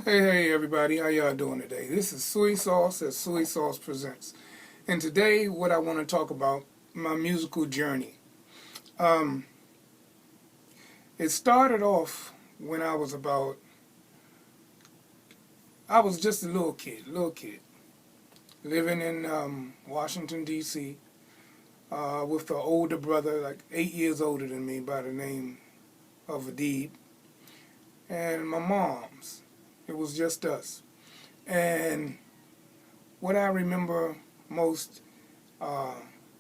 Hey everybody, how y'all doing today? This is SOO E SOSS at SOO E SOSS Presents. And today what I want to talk about, my musical journey. It started off when I was just a little kid, living in Washington D.C. With an older brother, like 8 years older than me, by the name of Adib, and my mom's. It was just us. And what I remember most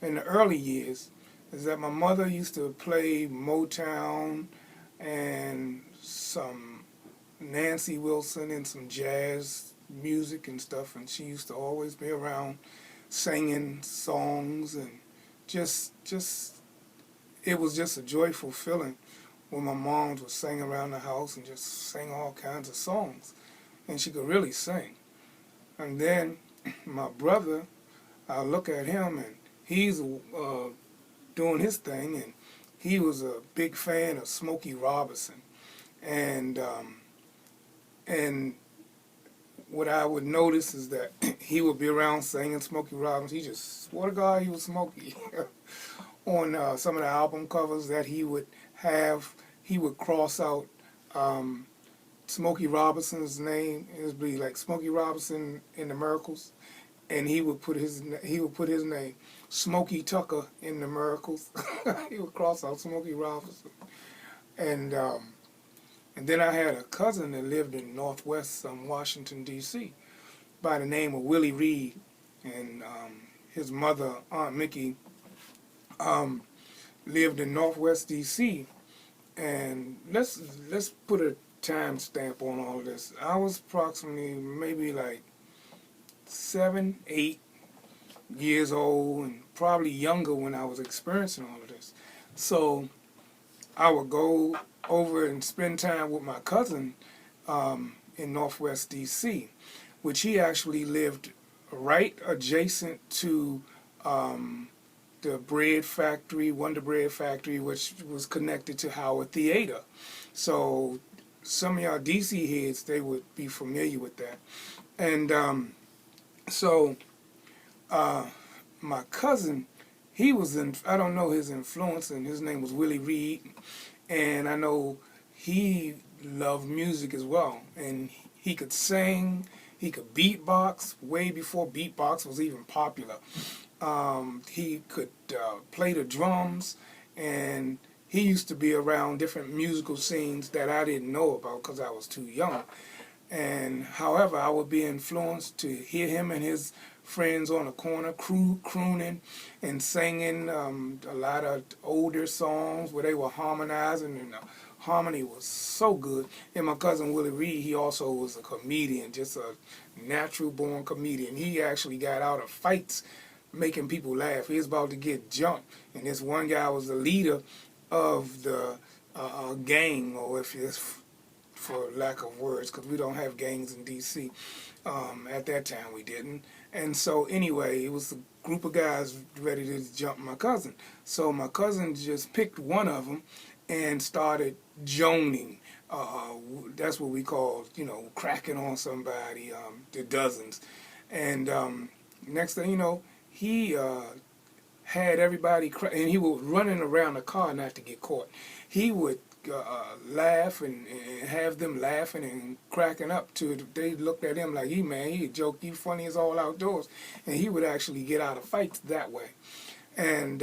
in the early years is that my mother used to play Motown and some Nancy Wilson and some jazz music and stuff, and she used to always be around singing songs, and just it was just a joyful feeling when my mom would sing around the house and just sing all kinds of songs, and she could really sing. And then my brother, I look at him and he's doing his thing, and he was a big fan of Smokey Robinson, and what I would notice is that he would be around singing Smokey Robinson. He just swore to God he was Smokey. On some of the album covers that he would have, he would cross out Smokey Robinson's name. It would be like Smokey Robinson in the Miracles, and he would put his name Smokey Tucker in the Miracles. He would cross out Smokey Robinson, and then I had a cousin that lived in Northwest Washington D.C. by the name of Willie Reed, and his mother Aunt Mickey lived in Northwest D.C. And let's put a time stamp on all of this. I was approximately maybe like 7, 8 years old, and probably younger when I was experiencing all of this. So I would go over and spend time with my cousin in Northwest D.C., which he actually lived right adjacent to the bread factory, Wonder Bread Factory, which was connected to Howard Theater. So some of y'all DC heads, they would be familiar with that. And so my cousin, he was in, I don't know his influence, and his name was Willie Reed, and I know he loved music as well, and he could sing, he could beatbox, way before beatbox was even popular. He could play the drums, and he used to be around different musical scenes that I didn't know about because I was too young. And however, I would be influenced to hear him and his friends on the corner crooning and singing a lot of older songs where they were harmonizing, and the harmony was so good. And my cousin Willie Reed, he also was a comedian, just a natural born comedian. He actually got out of fights making people laugh. He was about to get jumped, and this one guy was the leader of the gang, or if it's for lack of words, because we don't have gangs in D.C. At that time we didn't. And so anyway, it was a group of guys ready to jump my cousin. So my cousin just picked one of them and started joning. That's what we call, cracking on somebody, the dozens. And next thing you know, he had everybody, and he was running around the car not to get caught. He would laugh and have them laughing and cracking up to it. They looked at him like, he a joke, he funny as all outdoors. And he would actually get out of fights that way. And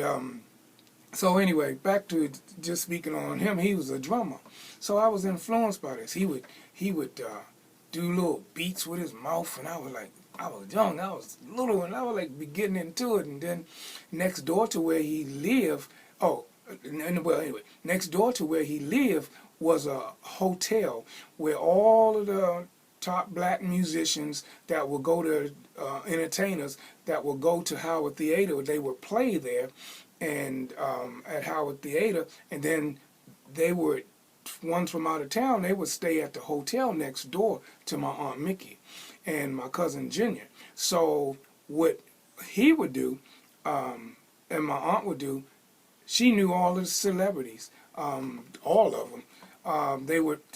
so anyway, back to just speaking on him, he was a drummer. So I was influenced by this. He would do little beats with his mouth, and I was young, I was little, and I was like be getting into it. And then next door to where he lived, next door to where he lived was a hotel where all of the top black musicians that would go to, entertainers that would go to Howard Theater, they would play there, and at Howard Theater, and then they would, ones from out of town, they would stay at the hotel next door to my Aunt Mickey and my cousin Junior. So what he would do, and my aunt would do, she knew all of the celebrities, all of them.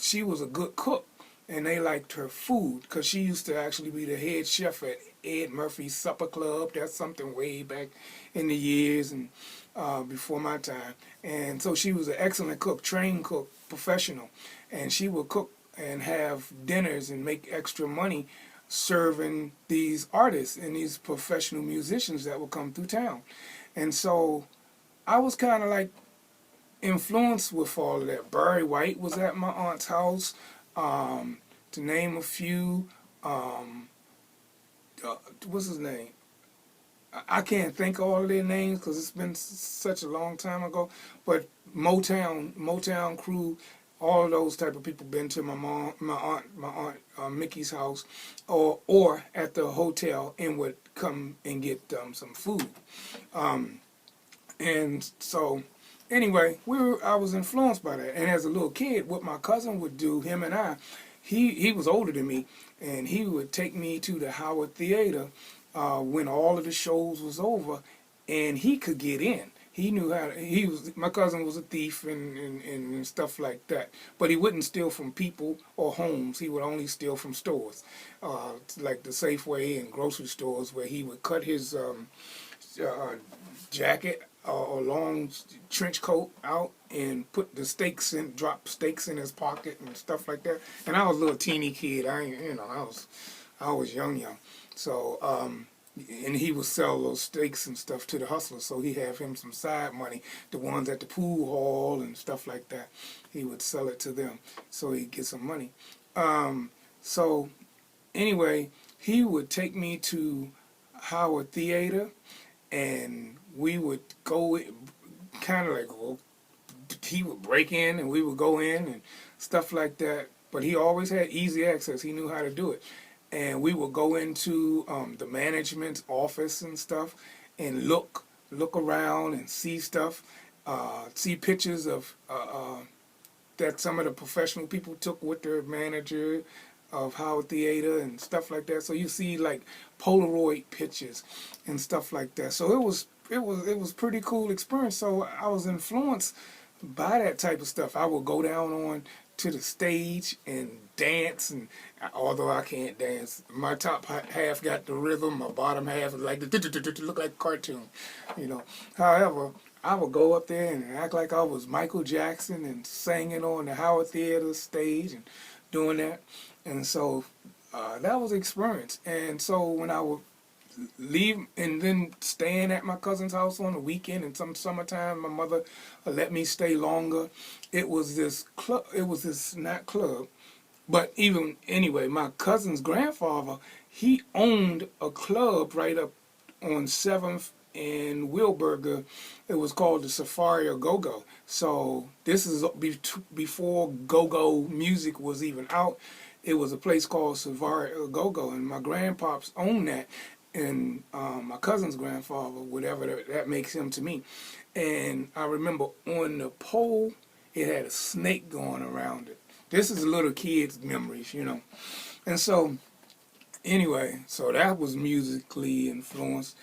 She was a good cook, and they liked her food because she used to actually be the head chef at Ed Murphy's Supper Club. That's something way back in the years and before my time. And so she was an excellent cook, trained cook, professional. And she would cook and have dinners and make extra money serving these artists and these professional musicians that would come through town. And so I was kind of like influenced with all of that. Barry White was at my aunt's house, to name a few. What's his name? I can't think of all of their names because it's been such a long time ago. But Motown crew, all of those type of people been to my aunt Mickey's house, or at the hotel and would come and get some food. And so anyway, I was influenced by that. And as a little kid, what my cousin would do, him and I, he was older than me, and he would take me to the Howard Theater when all of the shows was over, and he could get in. He knew how to, my cousin was a thief and stuff like that, but he wouldn't steal from people or homes. He would only steal from stores, like the Safeway and grocery stores, where he would cut his jacket or long trench coat out and put the stakes in, drop stakes in his pocket and stuff like that. And I was a little teeny kid. I was young. So and he would sell those steaks and stuff to the hustlers. So he have him some side money, the ones at the pool hall and stuff like that. He would sell it to them so he'd get some money. So anyway, he would take me to Howard Theater, and we would go kind of like, well, he would break in and we would go in and stuff like that. But he always had easy access. He knew how to do it. And we would go into the management's office and stuff and look around and see stuff, see pictures of that some of the professional people took with their manager of Howard Theater and stuff like that. So you see like Polaroid pictures and stuff like that. So it was pretty cool experience. So I was influenced by that type of stuff. I would go down on to the stage and dance, and although I can't dance, my top half got the rhythm, my bottom half is like look like a cartoon, However, I would go up there and act like I was Michael Jackson and singing on the Howard Theater stage and doing that. And so that was an experience. And so when I would leave and then staying at my cousin's house on the weekend, and some summertime my mother let me stay longer. It was this club, not club, but even anyway, my cousin's grandfather, he owned a club right up on 7th and Wilburger. It was called the Safari Go-Go. So this is before go-go music was even out. It was a place called Safari Go-Go, and my grandpops owned that, and my cousin's grandfather, whatever that makes him to me. And I remember on the pole, it had a snake going around it. This is a little kid's memories, And so, anyway, so that was musically influenced.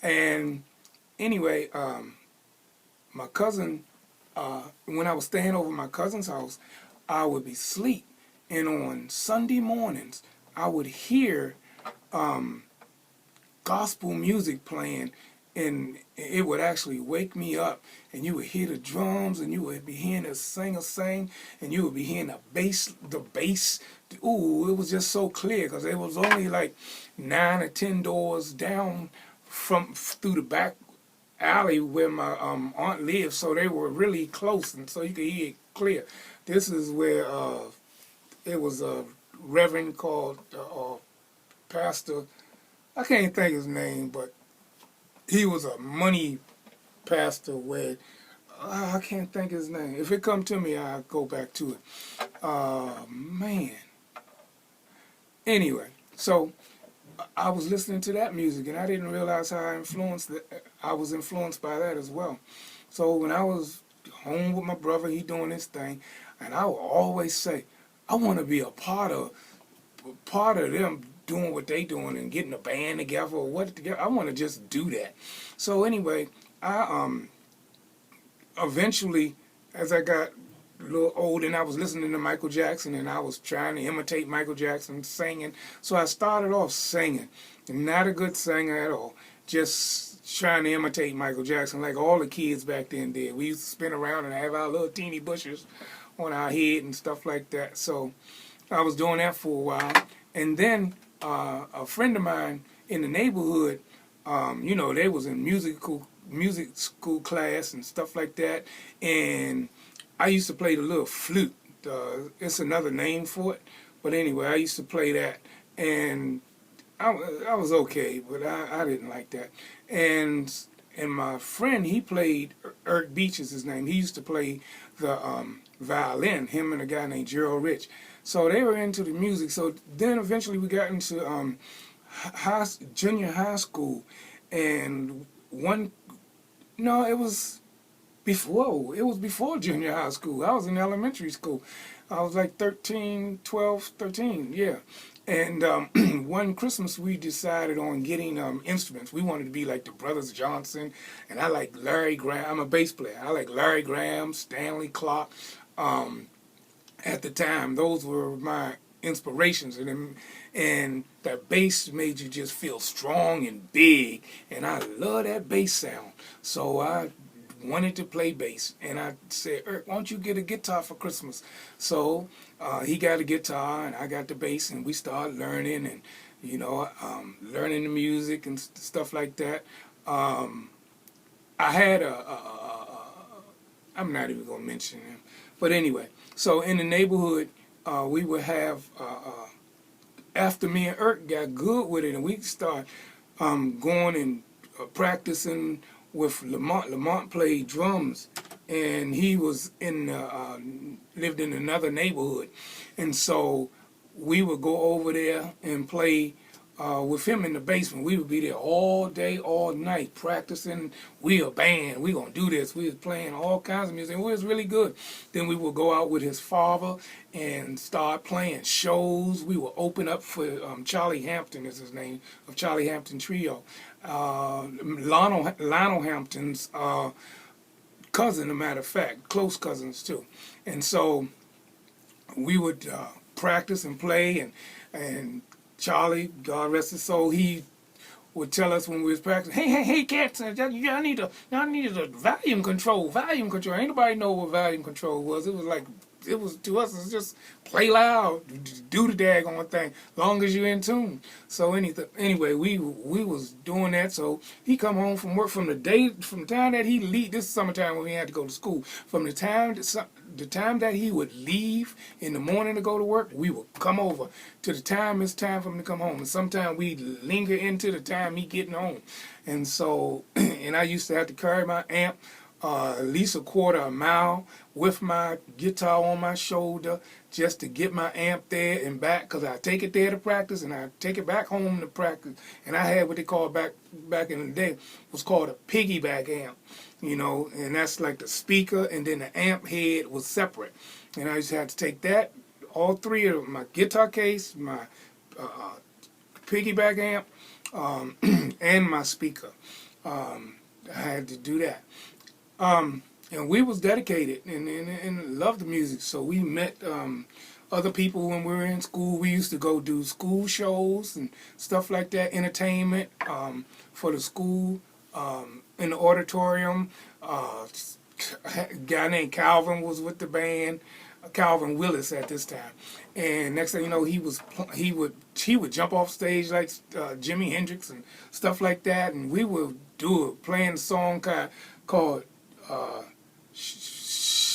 And anyway, my cousin, when I was staying over my cousin's house, I would be asleep. And on Sunday mornings, I would hear gospel music playing, and it would actually wake me up, and you would hear the drums, and you would be hearing the singer sing, and you would be hearing the bass. Ooh, it was just so clear, because it was only like 9 or 10 doors down through the back alley where my aunt lived, so they were really close, and so you could hear it clear. This is where it was a reverend called Pastor, I can't think his name, but he was a money pastor where, I can't think his name. If it come to me, I'll go back to it. Man. Anyway, so I was listening to that music, and I didn't realize how I was influenced by that as well. So when I was home with my brother, he doing his thing, and I would always say, I want to be a part of them doing what they doing and getting a band together or what together. I want to just do that. So anyway, I eventually, as I got little old, and I was listening to Michael Jackson, and I was trying to imitate Michael Jackson singing. So I started off singing. Not a good singer at all. Just trying to imitate Michael Jackson like all the kids back then did. We used to spin around and have our little teeny bushes on our head and stuff like that. So I was doing that for a while. And then a friend of mine in the neighborhood, you know, they was in music school class and stuff like that. And I used to play the little flute. It's another name for it. But anyway, I used to play that. And I was okay, but I didn't like that. And my friend, he played, R.I.P is his name. He used to play the violin, him and a guy named Gerald Rich. So they were into the music. So then eventually we got into junior high school. And it was before junior high school. I was in elementary school. I was like 13, 12, 13, yeah. And one Christmas we decided on getting instruments. We wanted to be like the Brothers Johnson, and I like Larry Graham. I'm a bass player. I like Larry Graham, Stanley Clarke. At the time, those were my inspirations, and that bass made you just feel strong and big, and I love that bass sound. So I wanted to play bass, and I said, "Eric, why don't you get a guitar for Christmas?" So he got a guitar, and I got the bass, and we started learning, and learning the music and stuff like that. I had I'm not even gonna mention him, but anyway. So in the neighborhood, we would have after me and Eric got good with it, and we started going and practicing with Lamont. Lamont played drums, and he was lived in another neighborhood, and so we would go over there and play with him in the basement. We would be there all day, all night, practicing. We a band. We gonna do this. We was playing all kinds of music. It was really good. Then we would go out with his father and start playing shows. We would open up for Charlie Hampton is his name, of Charlie Hampton Trio. Lionel Hampton's cousin, as a matter of fact, close cousins too. And so we would practice and play, and Charlie, God rest his soul, he would tell us when we was practicing, hey, cats, y'all need a volume control. Ain't nobody know what volume control was. It was to us, it's just play loud, do the daggone thing, long as you're in tune. So anyway, we was doing that. So he come home from work from the time that he leave. This is summertime when we had to go to school. From the time that he would leave in the morning to go to work, we would come over to the time it's time for him to come home. And sometimes we linger into the time he getting home. And so, and I used to have to carry my amp at least a quarter a mile with my guitar on my shoulder just to get my amp there and back, because I take it there to practice and I take it back home to practice. And I had what they called back in the day was called a piggyback amp, and that's like the speaker and then the amp head was separate. And I used to have to take that, all three of them, my guitar case, my piggyback amp, and my speaker. I had to do that. And we was dedicated and loved the music. So we met other people when we were in school. We used to go do school shows and stuff like that, entertainment for the school in the auditorium. A guy named Calvin was with the band, Calvin Willis at this time. And next thing you know, he would jump off stage like Jimi Hendrix and stuff like that. And we would do it, playing a song called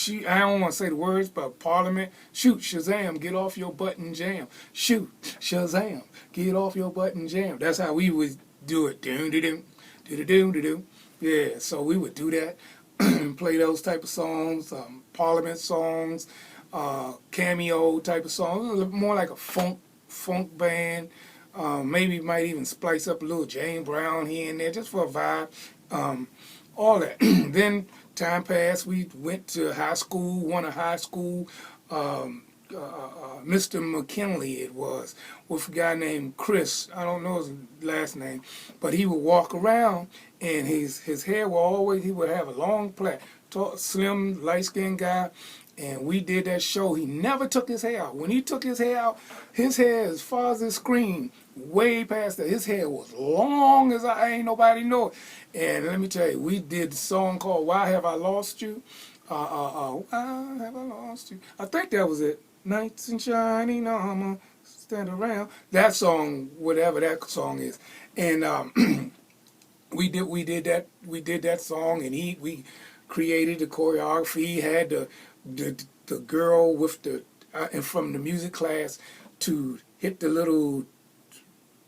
I don't want to say the words, but Parliament. Shoot, Shazam, get off your butt and jam. Shoot, Shazam, get off your butt and jam. That's how we would do it. Yeah, so we would do that and play those type of songs, Parliament songs, cameo type of songs. More like a funk band. Maybe might even splice up a little James Brown here and there just for a vibe. All that. Then time passed. We went to high school. One of high school, Mr. McKinley it was, with a guy named Chris. I don't know his last name, but he would walk around and his hair would always, he would have a long plait. Tall, slim, light-skinned guy, And we did that show. He never took his hair out. When he took his hair out, his hair, as far as the screen, way past that. His hair was long as I ain't nobody know it. And let me tell you, we did a song called "Why Have I Lost You?" Why have I lost you? I think that was it. Nights and shining armor, stand around. That song, whatever that song is, and we did that song, and we created the choreography. He had the girl with the and from the music class to hit the little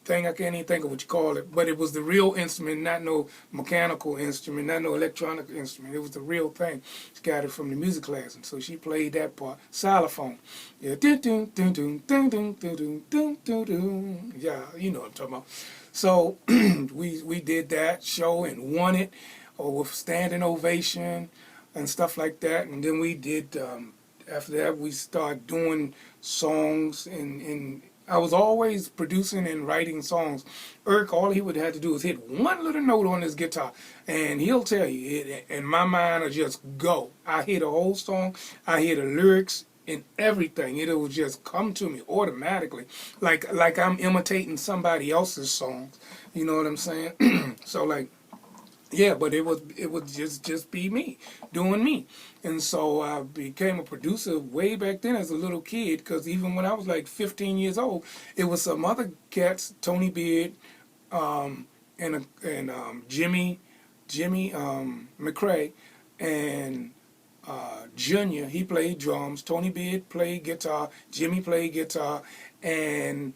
thing. I can't even think of what you call it, but it was the real instrument, not no mechanical instrument, not no electronic instrument. It was the real thing. She got it from the music class, and so she played that part, xylophone. Yeah, dun dun dun dun dun dun dun dun dun dun. Yeah, you know what I'm talking about. So we did that show and won it, or with standing ovation and stuff like that. And then we did. After that, we started doing songs, and I was always producing and writing songs. Eric, all he would have to do is hit one little note on his guitar, and he'll tell you, and my mind will just go. I hear the whole song, I hear the lyrics, and everything. It will just come to me automatically, like I'm imitating somebody else's songs. You know what I'm saying? So like. Yeah, but it would just be me doing me, and so I became a producer way back then as a little kid. Because even when I was like 15 years old, it was some other cats, Tony Beard, and Jimmy McCrae, and Junior. He played drums. Tony Beard played guitar. Jimmy played guitar, and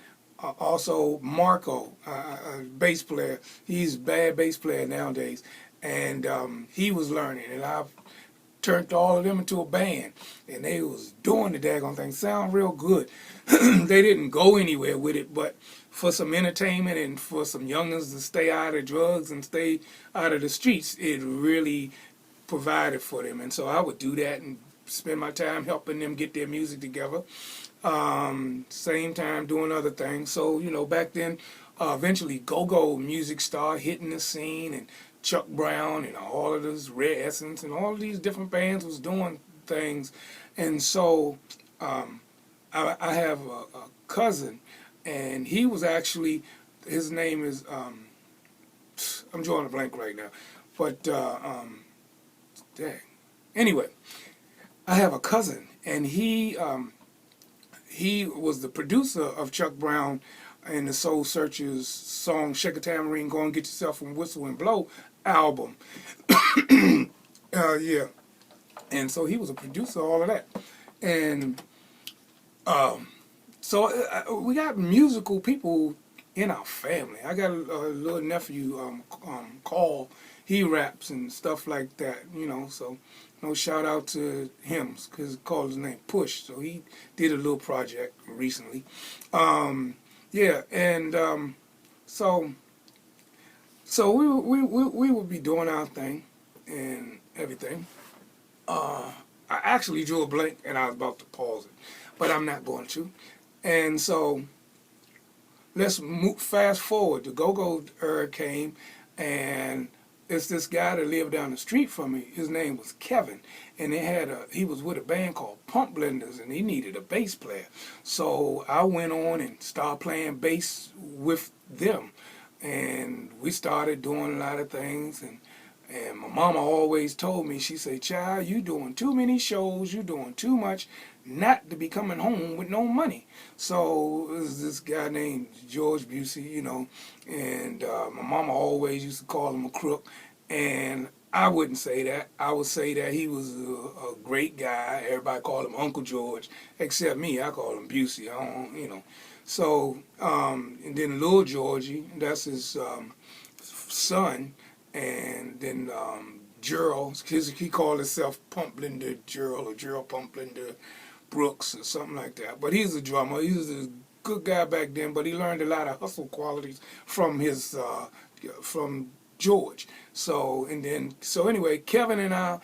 also Marco, bass player. He's a bad bass player nowadays, and he was learning, and I turned all of them into a band, and they was doing the daggone thing. Sound real good. They didn't go anywhere with it, but for some entertainment and for some youngins to stay out of drugs and stay out of the streets, it really provided for them. And so I would do that and spend my time helping them get their music together. Same time doing other things. So, you know, back then, eventually go-go music started hitting the scene, and Chuck Brown and all of this Red Essence and all of these different bands was doing things. And so I have a cousin, and he was actually, his name is, I'm drawing a blank right now, but dang. Anyway, I have a cousin, and he was the producer of Chuck Brown and the Soul Searchers song "Shake a Tambourine, Go and Get Yourself a Whistle and Blow" album. Yeah, and so he was a producer of all of that, and so we got musical people in our family. I got a little nephew, Carl. He raps and stuff like that, you know. So no shout out to him because called his name Push. So he did a little project recently. Yeah, and so we would be doing our thing and everything. I actually drew a blank and I was about to pause it, but I'm not going to. And so let's fast forward. The go-go era came, and it's this guy that lived down the street from me. His name was Kevin, and he was with a band called Pump Blenders, and he needed a bass player. So I went on and started playing bass with them, and we started doing a lot of things. And my mama always told me, she said, "Child, you doing too many shows, you doing too much not to be coming home with no money." So it was this guy named George Busey, you know, and my mama always used to call him a crook, and I wouldn't say that. I would say that he was a great guy. Everybody called him Uncle George, except me. I call him Busey. I don't, you know. So, and then Lil Georgie, that's his son, and then Gerald, he called himself Pump Blender Gerald, or Gerald Pump Blender Brooks, or something like that. But he's a drummer. He was a good guy back then, but he learned a lot of hustle qualities from his from George. So anyway, Kevin and I,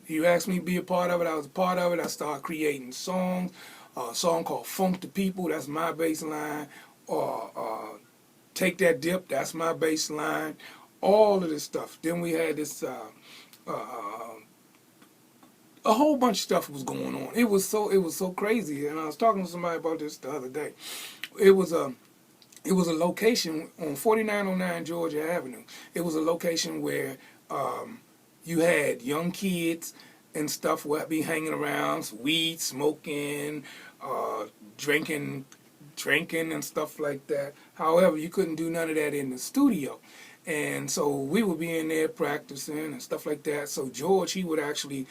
you asked me to be a part of it. I was a part of it. I started creating songs. A song called "Funk the People," that's my bass line. Or "Take That Dip," that's my bass line. All of this stuff. Then we had this a whole bunch of stuff was going on. It was so crazy. And I was talking to somebody about this the other day. It was a location on 4909 Georgia Avenue. It was a location where you had young kids and stuff would be hanging around, weed, smoking, drinking and stuff like that. However, you couldn't do none of that in the studio. And so we would be in there practicing and stuff like that. So George, he would actually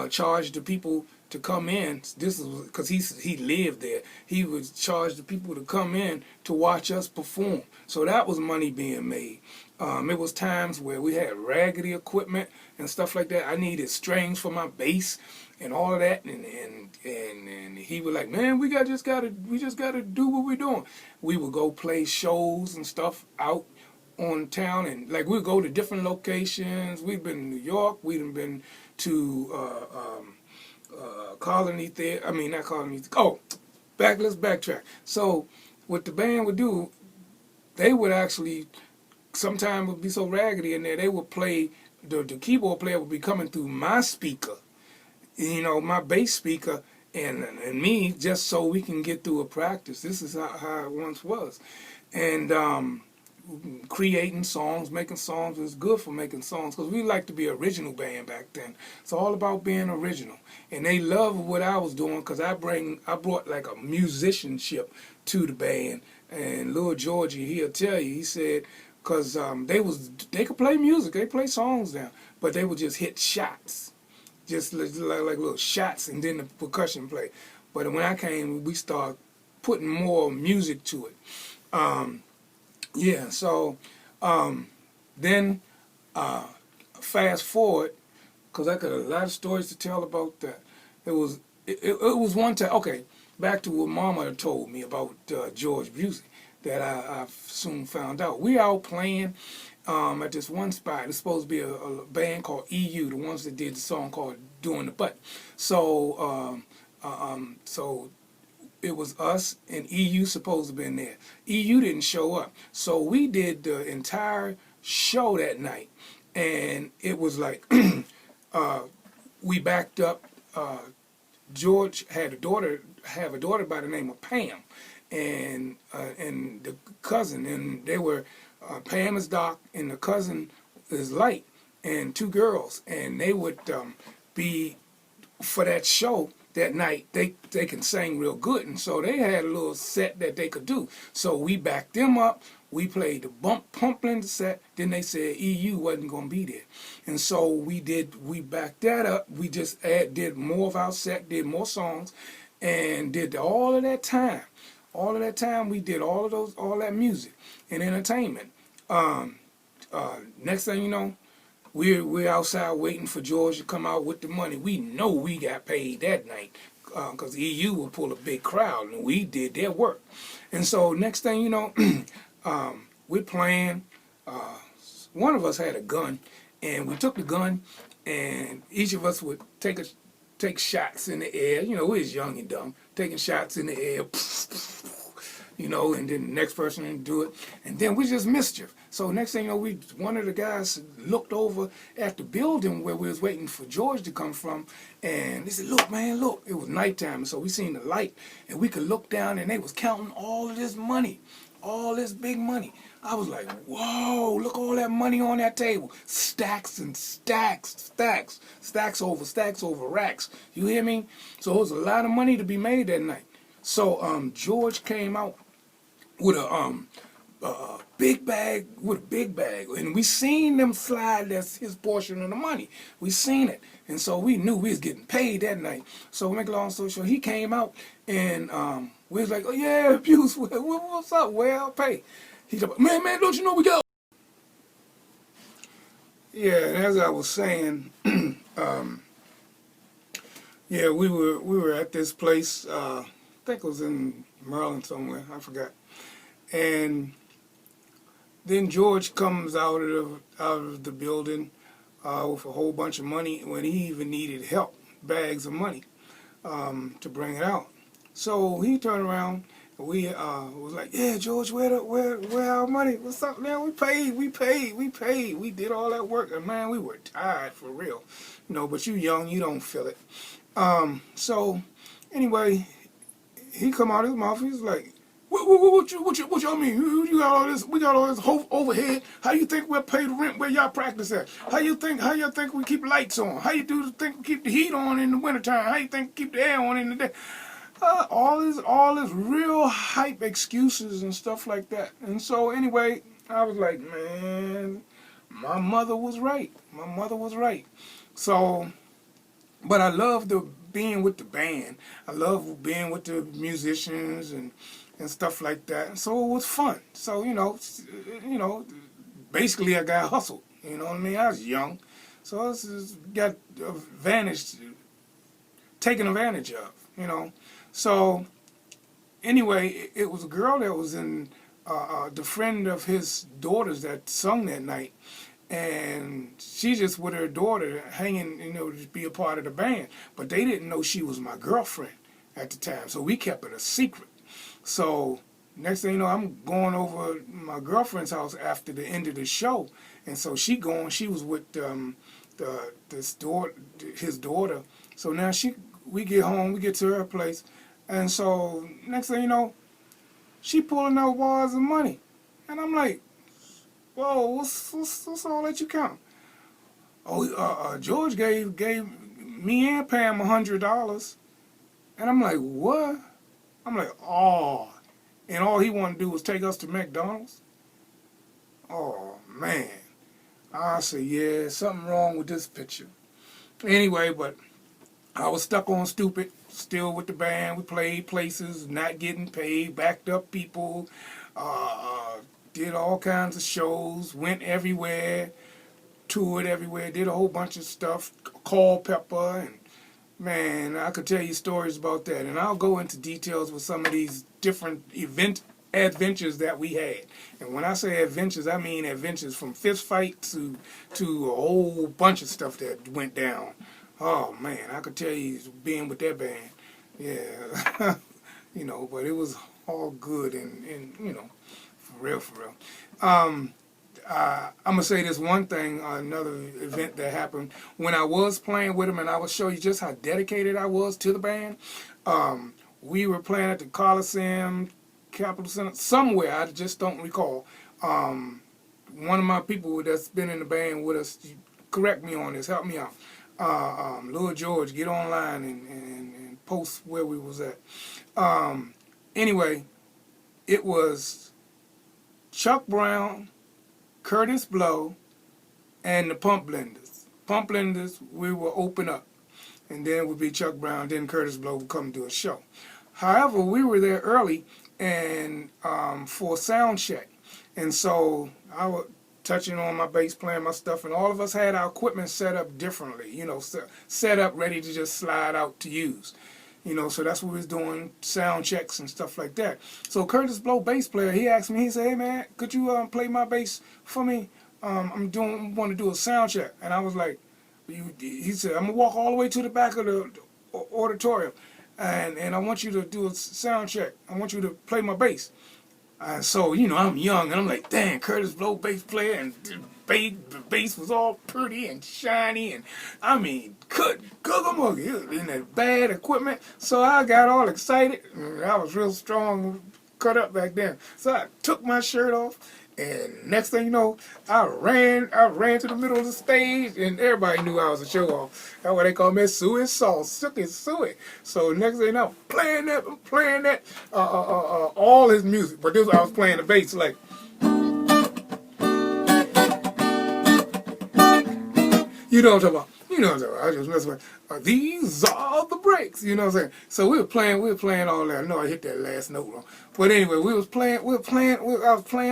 charge the people to come in. This is because he lived there. He would charge the people to come in to watch us perform. So that was money being made. It was times where we had raggedy equipment and stuff like that. I needed strings for my bass and all of that, and he was like, man, we just gotta do what we're doing. We would go play shows and stuff out on town, and like we'd go to different locations. We'd been in New York. We'd been to Colony Theater. I mean, not Colony. Oh, let's backtrack. So what the band would do, they would actually sometimes would be so raggedy in there. They would play. The keyboard player would be coming through my speaker, you know, my bass speaker, and me, just so we can get through a practice. This is how it once was, and creating songs, making songs was good for making songs because we liked to be an original band back then. It's all about being original, and they loved what I was doing because I brought like a musicianship to the band. And Lil Georgie, he'll tell you, he said, because they could play music, they play songs down, but they would just hit shots, just like little shots, and then the percussion play. But when I came, we started putting more music to it. Yeah, so then fast forward, because I got a lot of stories to tell about that. It was one time, okay, back to what Mama told me about George Busey that I soon found out. We out playing at this one spot. It's supposed to be a band called EU, the ones that did the song called Doing the Butt. So, so it was us and EU supposed to be in there. EU didn't show up. So we did the entire show that night. And it was like, we backed up. George had a daughter by the name of Pam. And the cousin, and they were, Pam is Doc, and the cousin is Light, and two girls. And they would be, for that show, that night, they can sing real good, and so they had a little set that they could do. So we backed them up. We played the pumping set. Then they said EU wasn't going to be there, and so we backed that up. We just did more of our set, did more songs, and did all of that time. All of that time, we did all that music and entertainment. Next thing you know, we're outside waiting for George to come out with the money. We know we got paid that night because EU will pull a big crowd, and we did their work. And so next thing you know, we're playing. One of us had a gun, and we took the gun, and each of us would take shots in the air. You know, we was young and dumb, taking shots in the air, you know, and then the next person would do it, and then we just mischief. So next thing you know, one of the guys looked over at the building where we was waiting for George to come from, and they said, look, man, look. It was nighttime, and so we seen the light, and we could look down, and they was counting all of this money, all this big money. I was like, whoa, look all that money on that table. Stacks and stacks, stacks over racks. You hear me? So it was a lot of money to be made that night. So George came out with a big bag, and we seen them slide. That's his portion of the money. We seen it, and so we knew we was getting paid that night. So make a long story short, he came out, and we was like, oh yeah, Buse, what's up? Where I'll pay? He's like, man, don't you know we go? Yeah, and as I was saying, yeah, we were at this place. I think it was in Maryland somewhere. I forgot. And then George comes out of the building with a whole bunch of money when he even needed help, bags of money, to bring it out. So he turned around We was like, yeah, George, where our money? What's up, man? We did all that work, and man, we were tired for real. But you young, you don't feel it. So anyway, he come out of his mouth. He's like, what y'all mean? You got all this? We got all this overhead. How you think we'll pay the rent where y'all practice at? How y'all think we keep lights on? How you think we keep the heat on in the wintertime? How you think we keep the air on in the day? All this real hype excuses and stuff like that. And so anyway, I was like, man, my mother was right. My mother was right. So, but I love being with the band. I love being with the musicians and stuff like that. So it was fun. So basically I got hustled. You know what I mean? I was young, so I got taken advantage of. So anyway, it was a girl that was in the friend of his daughters that sung that night, and she just with her daughter hanging, to be a part of the band. But they didn't know she was my girlfriend at the time, so we kept it a secret. So next thing you know, I'm going over my girlfriend's house after the end of the show, and so she was with his daughter. So now we get home, we get to her place, and so next thing you know, she pulling out wires of money, and I'm like, whoa, what's all that you count? Oh, George gave me and Pam $100, and I'm like, what? I'm like, oh, and all he wanted to do was take us to McDonald's? Oh, man. I said, yeah, something wrong with this picture. Anyway, but I was stuck on stupid, still with the band. We played places, not getting paid, backed up people, did all kinds of shows, went everywhere, toured everywhere, did a whole bunch of stuff, called Pepper, and man, I could tell you stories about that, and I'll go into details with some of these different adventures that we had. And when I say adventures, I mean adventures from fist fight to a whole bunch of stuff that went down. Oh man, I could tell you being with that band, yeah, but it was all good and for real. I'm going to say this one thing, another event that happened. When I was playing with him, and I will show you just how dedicated I was to the band, we were playing at the Coliseum, Capitol Center, somewhere, I just don't recall. One of my people that's been in the band with us, correct me on this, help me out. Lil George, get online and post where we was at. Anyway, it was Chuck Brown, Curtis Blow, and the Pump Blenders. Pump Blenders, we will open up. And then would be Chuck Brown, then Curtis Blow would come do a show. However, we were there early and for sound check. And so I was touching on my bass, playing my stuff, and all of us had our equipment set up differently, set up ready to just slide out to use. So that's what we was doing, sound checks and stuff like that. So Curtis Blow, bass player, he asked me, he said, hey man, could you play my bass for me? I want to do a sound check. And I was like, he said, I'm going to walk all the way to the back of the auditorium, and I want you to do a sound check. I want you to play my bass. So, I'm young, and I'm like, dang, Curtis Blow, bass player, and the bass was all pretty and shiny, and I mean, googa in that bad equipment. So I got all excited. I was real strong, cut up back then. So I took my shirt off, and next thing you know, I ran to the middle of the stage, and everybody knew I was a show off. That's why they call me SOO E SOSS, SOO E. So next thing you know, I'm playing that, all his music. But this I was playing the bass like. You know what I'm talking about. I just mess with these are the breaks. You know what I'm saying? So we were playing all that. I know I hit that last note wrong. But anyway, I was playing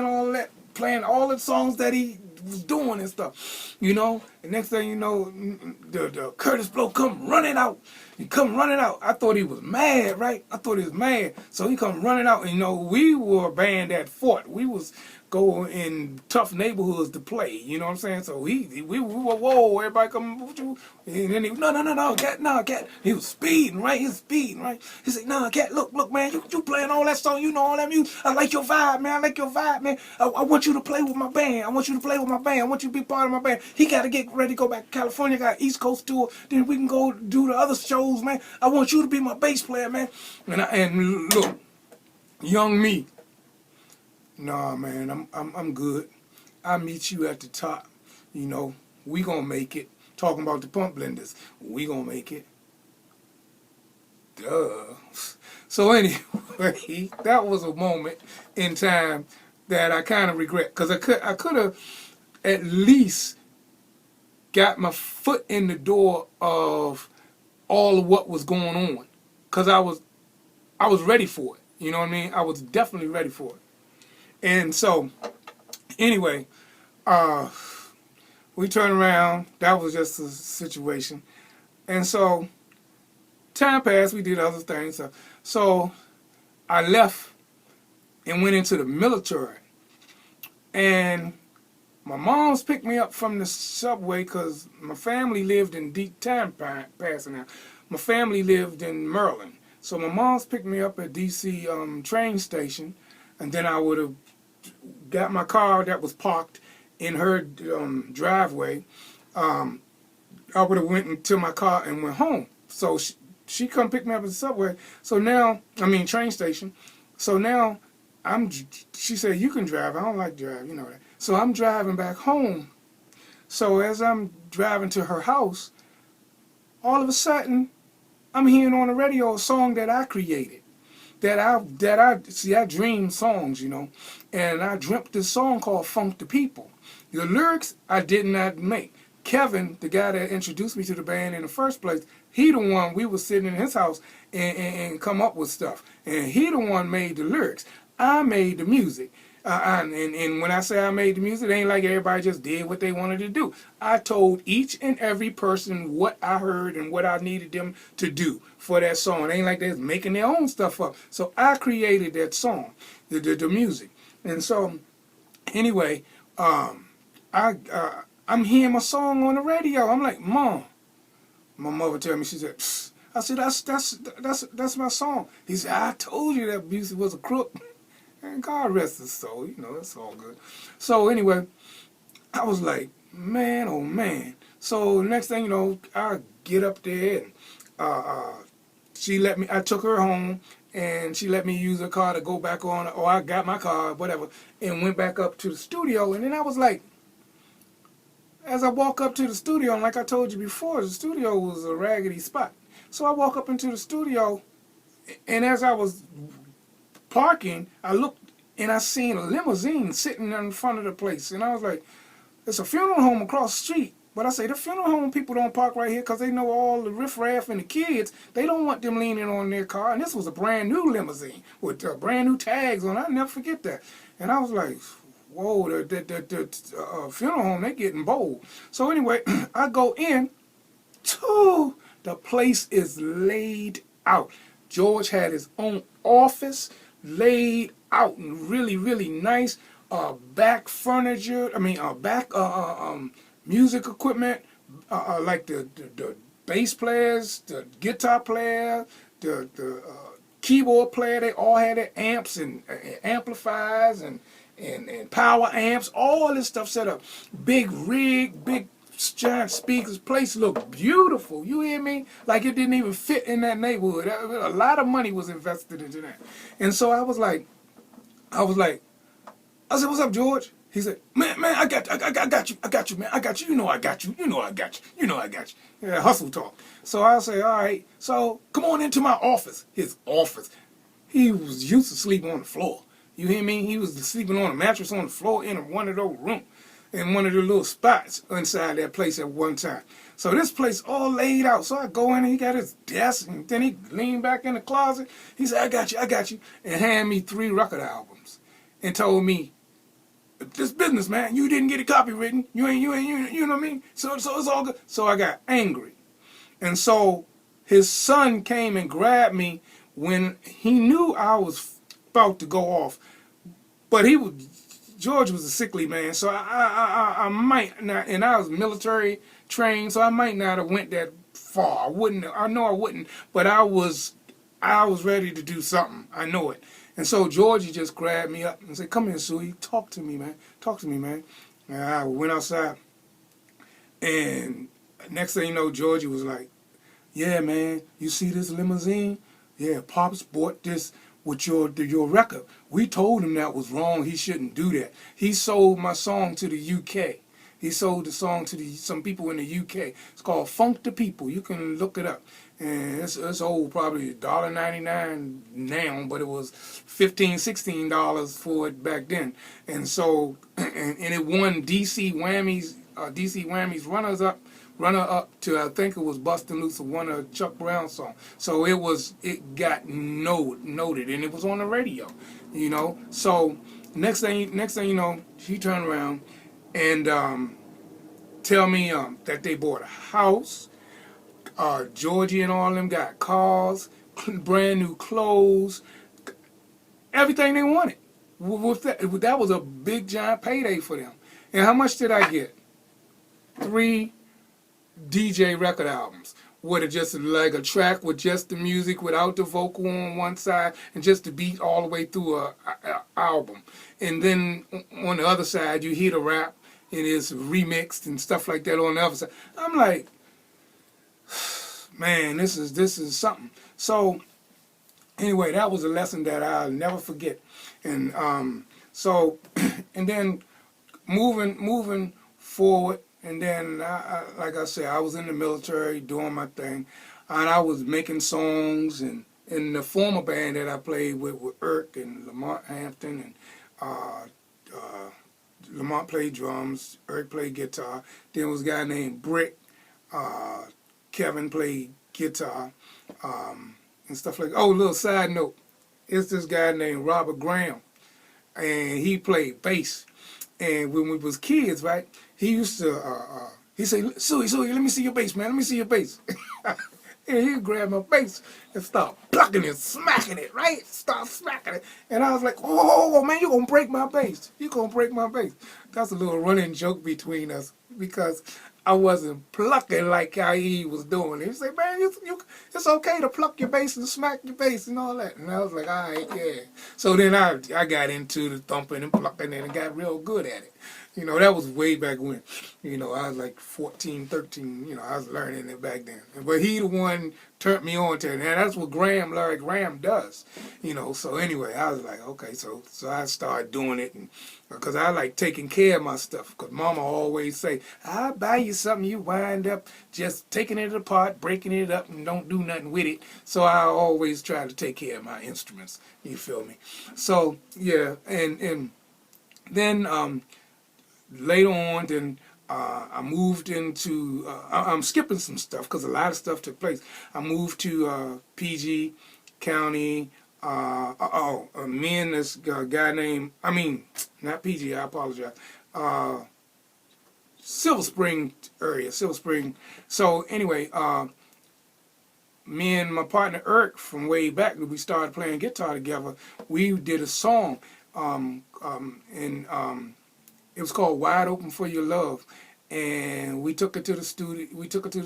all that, playing all the songs that he was doing and stuff. And next thing you know, the Curtis Blow come running out. He come running out. I thought he was mad, right? I thought he was mad. So he come running out. And, you know, we were a band that fought. We was going in tough neighborhoods to play. You know what I'm saying? So we were, whoa, everybody come with you. And then he, no, cat. He was speeding, right? He was speeding, right? He said, no, cat, look, man, you playing all that song. You know all that music. I like your vibe, man. I like your vibe, man. I want you to play with my band. I want you to play with my band. I want you to be part of my band. He got to get ready to go back to California. Got East Coast tour. Then we can go do the other shows, man. I want you to be my bass player, man. And look, young me. Nah, man, I'm good. I'll meet you at the top. You know, we gonna make it. Talking about the pump blenders, we gonna make it. Duh. So anyway, that was a moment in time that I kind of regret, because I could have at least got my foot in the door of all of what was going on, because I was ready for it. You know what I mean? I was definitely ready for it. And so, anyway, we turned around. That was just a situation. And so, time passed. We did other things. So, I left and went into the military. And my mom's picked me up from the subway because my family lived in deep time passing out. My family lived in Maryland. So, my mom's picked me up at D.C. Train station. And then I would have got my car that was parked in her driveway. I would have went into my car and went home. So she come pick me up at the subway. So now, train station. So now she said, you can drive. I don't like driving, you know that. So I'm driving back home. So as I'm driving to her house, all of a sudden, I'm hearing on the radio a song that I created. I dream songs, you know, and I dreamt this song called Funk the People. The lyrics I did not make. Kevin, the guy that introduced me to the band in the first place, he the one, we was sitting in his house and come up with stuff. And he the one made the lyrics. I made the music. And when I say I made the music, it ain't like everybody just did what they wanted to do. I told each and every person what I heard and what I needed them to do for that song. It ain't like they're making their own stuff up. So I created that song, the music. And so, anyway, I'm hearing my song on the radio. I'm like, Mom. My mother tell me, she said, psst. I said, that's my song. He said, I told you that music was a crook. And God rest his soul, you know, that's all good. So anyway, I was like, man, oh man. So next thing you know, I get up there and she let me, I took her home and she let me use her car to go back on, or I got my car, whatever, and went back up to the studio. And then I was like, as I walk up to the studio, and like I told you before, the studio was a raggedy spot. So I walk up into the studio, and as I was parking, I looked and I seen a limousine sitting in front of the place. And I was like, it's a funeral home across the street. But I say, the funeral home people don't park right here because they know all the riffraff and the kids. They don't want them leaning on their car. And this was a brand new limousine with brand new tags on it. I'll never forget that. And I was like, whoa, the funeral home, they getting bold. So anyway, I go in. The place is laid out. George had his own office laid out and really, really nice. Back furniture, back music equipment, like the bass players, the guitar player, the keyboard player, they all had their amps and amplifiers and power amps, all this stuff set up. Big rig, big giant speakers. Place looked beautiful. You hear me? Like it didn't even fit in that neighborhood. A lot of money was invested into that. And so I was like, I said, what's up, George? He said, man, I got you, man. I got you. You know I got you. Yeah, hustle talk. So I say, all right. So come on into my office. His office. He was used to sleep on the floor. You hear me? He was sleeping on a mattress on the floor in one of those rooms, in one of the little spots inside that place at one time. So this place all laid out. So I go in and he got his desk, and then he leaned back in the closet. He said, I got you, and handed me 3 record albums and told me, this business, man, you didn't get it copywritten. You know what I mean? So it's all good. So I got angry. And so his son came and grabbed me when he knew I was about to go off. But George was a sickly man, so I might not, and I was military trained, so I might not have went that far. I wouldn't. I know I wouldn't, but I was ready to do something. I know it. And so Georgie just grabbed me up and said, "Come here, Sooie, talk to me, man. Talk to me, man." And I went outside, and next thing you know, Georgie was like, "Yeah, man, you see this limousine? Yeah, Pops bought this with your record. We told him that was wrong. He shouldn't do that. He sold my song to the UK. He sold the song to some people in the UK. It's called Funk the People. You can look it up. And it's old, probably $1.99 now, but it was $15, $16 for it back then. And so, and it won DC Whammy's runner up to, I think it was Bustin' Loose, one of Chuck Brown's songs. So it got noted, and it was on the radio, you know. So next thing you know, she turned around and tell me that they bought a house. Georgie and all of them got cars, brand new clothes, everything they wanted. With that was a big giant payday for them. And how much did I get? 3 DJ record albums, with just like a track with just the music without the vocal on one side and just the beat all the way through a album. And then on the other side you hear the rap and it's remixed and stuff like that on the other side. I'm like, man, this is something. So anyway, that was a lesson that I'll never forget. And so and then moving forward, and then like I said, I was in the military doing my thing, and I was making songs, and in the former band that I played with Irk and Lamont Hampton, and Lamont played drums, Irk played guitar. Then there was a guy named Brick. Kevin played guitar, and stuff like that. Oh, little side note, it's this guy named Robert Graham, and he played bass. And when we was kids, right, he used to, he'd say, Sooie, let me see your bass, man, let me see your bass. And he'd grab my bass and start plucking it, smacking it, right? Start smacking it. And I was like, oh, man, you're going to break my bass. You're going to break my bass. That's a little running joke between us, because I wasn't plucking like how he was doing. He said, man, it's okay to pluck your bass and smack your bass and all that. And I was like, all right, yeah. So then I got into the thumping and plucking and got real good at it. You know, that was way back when. You know, I was like 14, 13. You know, I was learning it back then. But he the one turned me on to it. And that's what Larry Graham does. You know, so anyway, I was like, okay. So I started doing it. And because I like taking care of my stuff. Because Mama always say, I'll buy you something, you wind up just taking it apart, breaking it up, and don't do nothing with it. So I always try to take care of my instruments. You feel me? So, yeah. And then later on, then I moved into, I'm skipping some stuff because a lot of stuff took place. I moved to PG County. Me and this guy named, not PG, I apologize, Silver Spring area, Silver Spring. So anyway, me and my partner Irk from way back, we started playing guitar together. We did a song, it was called "Wide Open for Your Love," and we took it to the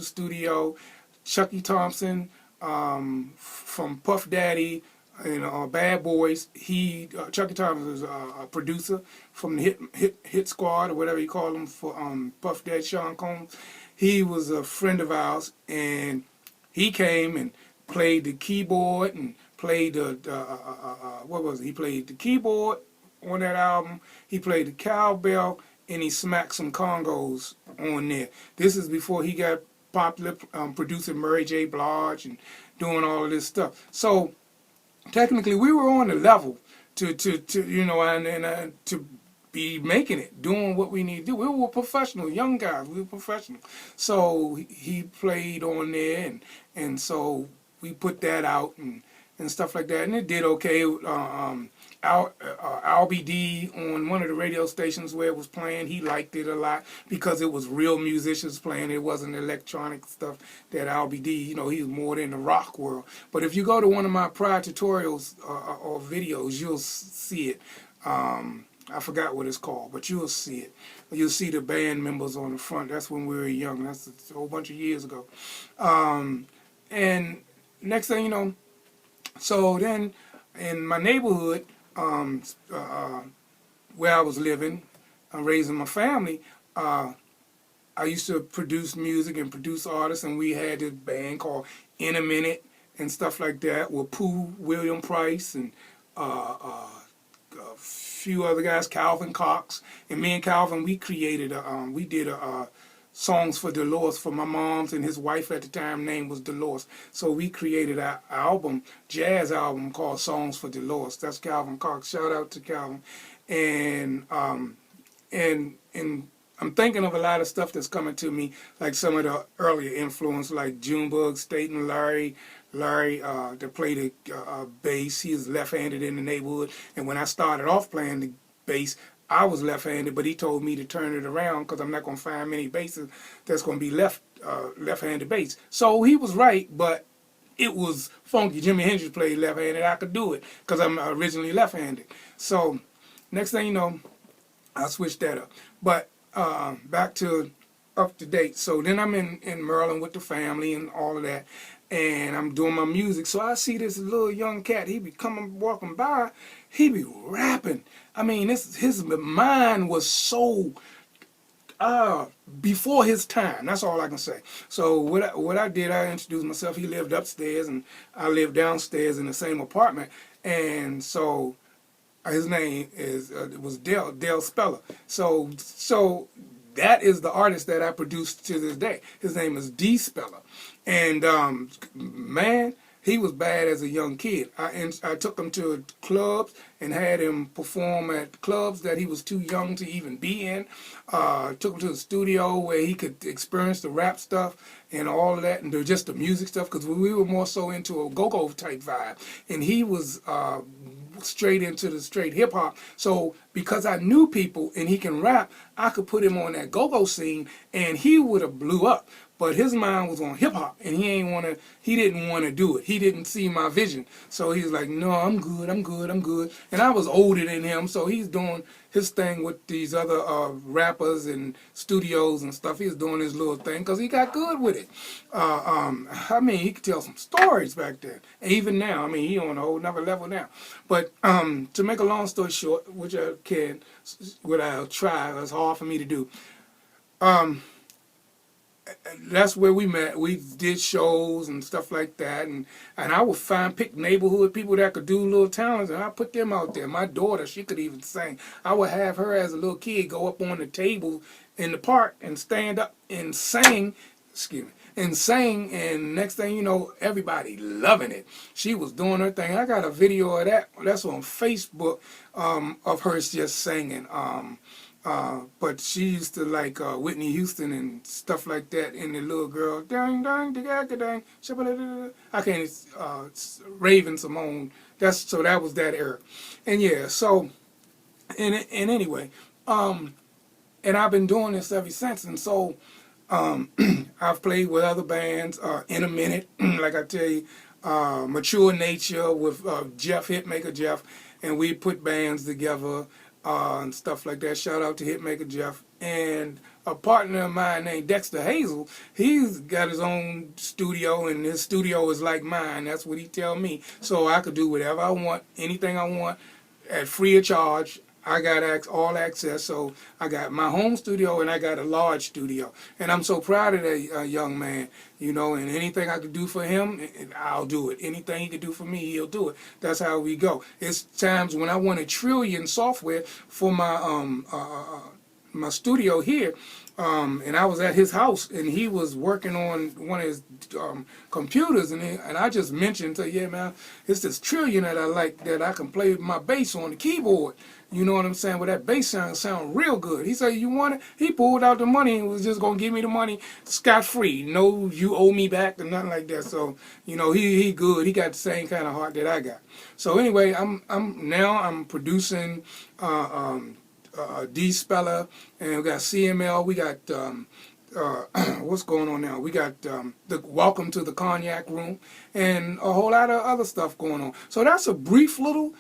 studio. Chucky Thompson from Puff Daddy and Bad Boys. Chucky Thompson is a producer from the Hit Squad, or whatever you call them, for Puff Daddy, Sean Combs. He was a friend of ours, and he came and played the keyboard and played what was it? He played the keyboard on that album. He played the cowbell, and he smacked some congos on there. This is before he got popular, producing Mary J. Blige and doing all of this stuff. So technically, we were on the level to be making it, doing what we need to do. We were professional, young guys. We were professional. So he played on there, and so we put that out, and and stuff like that, and it did okay. LBD on one of the radio stations where it was playing, he liked it a lot because it was real musicians playing. It wasn't electronic stuff that LBD, he was more in the rock world. But if you go to one of my prior tutorials or videos, you'll see it. I forgot what it's called, but you'll see it. You'll see the band members on the front. That's when we were young. That's a whole bunch of years ago. And next thing you know, so then in my neighborhood, where I was living, raising my family, I used to produce music and produce artists, and we had this band called In a Minute and stuff like that with Pooh, William Price, and a few other guys, Calvin Cox, and me and Calvin, we created we did songs for Dolores for my mom's, and his wife at the time name was Dolores. So we created an album, jazz album called Songs for Dolores. That's Calvin Cox. Shout out to Calvin. And I'm thinking of a lot of stuff that's coming to me, like some of the earlier influence, like Junebug, Staten, Larry that played the bass. He was left-handed in the neighborhood, and when I started off playing the bass, I was left-handed, but he told me to turn it around because I'm not going to find many basses that's going to be left-handed bass. So he was right, but it was funky. Jimi Hendrix played left-handed. I could do it because I'm originally left-handed. So next thing you know, I switched that up. But back to up to date. So then I'm in Maryland with the family and all of that, and I'm doing my music. So I see this little young cat. He be walking by. He be rapping. I mean, his mind was so before his time. That's all I can say. So what I did, I introduced myself. He lived upstairs, and I lived downstairs in the same apartment. And so his name was D Speller. So that is the artist that I produced to this day. His name is D Speller, and man, he was bad as a young kid. I took him to clubs and had him perform at clubs that he was too young to even be in. Took him to the studio where he could experience the rap stuff and all of that, and just the music stuff, because we were more so into a go-go type vibe, and he was straight into the straight hip-hop. So because I knew people and he can rap, I could put him on that go-go scene and he would have blew up. But his mind was on hip-hop, and he didn't want to do it. He didn't see my vision. So he was like, no, I'm good. And I was older than him, so he's doing his thing with these other rappers and studios and stuff. He's doing his little thing because he got good with it. I mean, he could tell some stories back then. And even now, I mean, he on a whole nother level now. But to make a long story short, which I'll try, it's hard for me to do. That's where we met. We did shows and stuff like that, and I would pick neighborhood people that could do little talents, and I put them out there. My daughter, she could even sing. I would have her as a little kid go up on the table in the park and stand up and sing. And next thing you know, everybody loving it. She was doing her thing. I got a video of that. That's on Facebook of her just singing. But she used to like Whitney Houston and stuff like that, and the little girl, dang, dang, dang, I can't, Raven Simone. So that was that era. And yeah, so, and anyway, and I've been doing this ever since, and so I've played with other bands, In a Minute, like I tell you, Mature Nature with Hitmaker Jeff, and we put bands together. And stuff like that. Shout out to Hitmaker Jeff. And a partner of mine named Dexter Hazel, he's got his own studio, and his studio is like mine. That's what he tell me. So I could do whatever I want, anything I want, at free of charge. I got all access, so I got my home studio and I got a large studio. And I'm so proud of that young man, and anything I could do for him, I'll do it. Anything he could do for me, he'll do it. That's how we go. It's times when I want a trillion software for my my studio here, and I was at his house, and he was working on one of his computers, and I just mentioned to yeah, man, it's this trillion that I like that I can play my bass on the keyboard. You know what I'm saying? Well, that bass sound real good. He said, you want it? He pulled out the money and was just gonna give me the money scot-free. No, you owe me back or nothing like that. So, you know, he good. He got the same kind of heart that I got. So anyway, I'm producing D SPELLER, and we got CML. We got what's going on now? We got the Welcome to the Cognac Room, and a whole lot of other stuff going on. So that's a brief little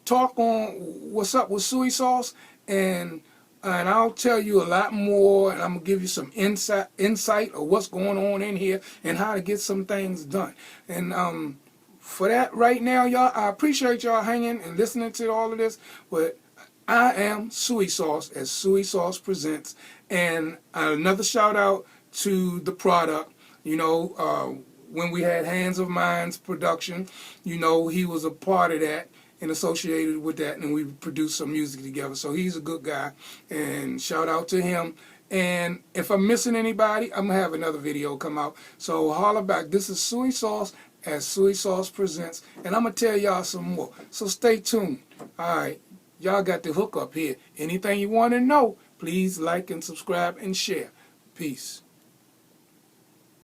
talk on what's up with SOO E SOSS, and I'll tell you a lot more, and I'm gonna give you some insight of what's going on in here and how to get some things done. And for that right now, y'all, I appreciate y'all hanging and listening to all of this. But I am SOO E SOSS at SOO E SOSS Presents, and another shout out to the product. You know, when we had Hands of Minds production, you know, he was a part of that and associated with that, and we produced some music together. So he's a good guy, and shout out to him. And if I'm missing anybody, I'm gonna have another video come out. So holler back. This is SOO E SOSS at SOO E SOSS Presents, and I'm gonna tell y'all some more. So stay tuned. All right, y'all got the hook up here. Anything you want to know, please like and subscribe and share. Peace.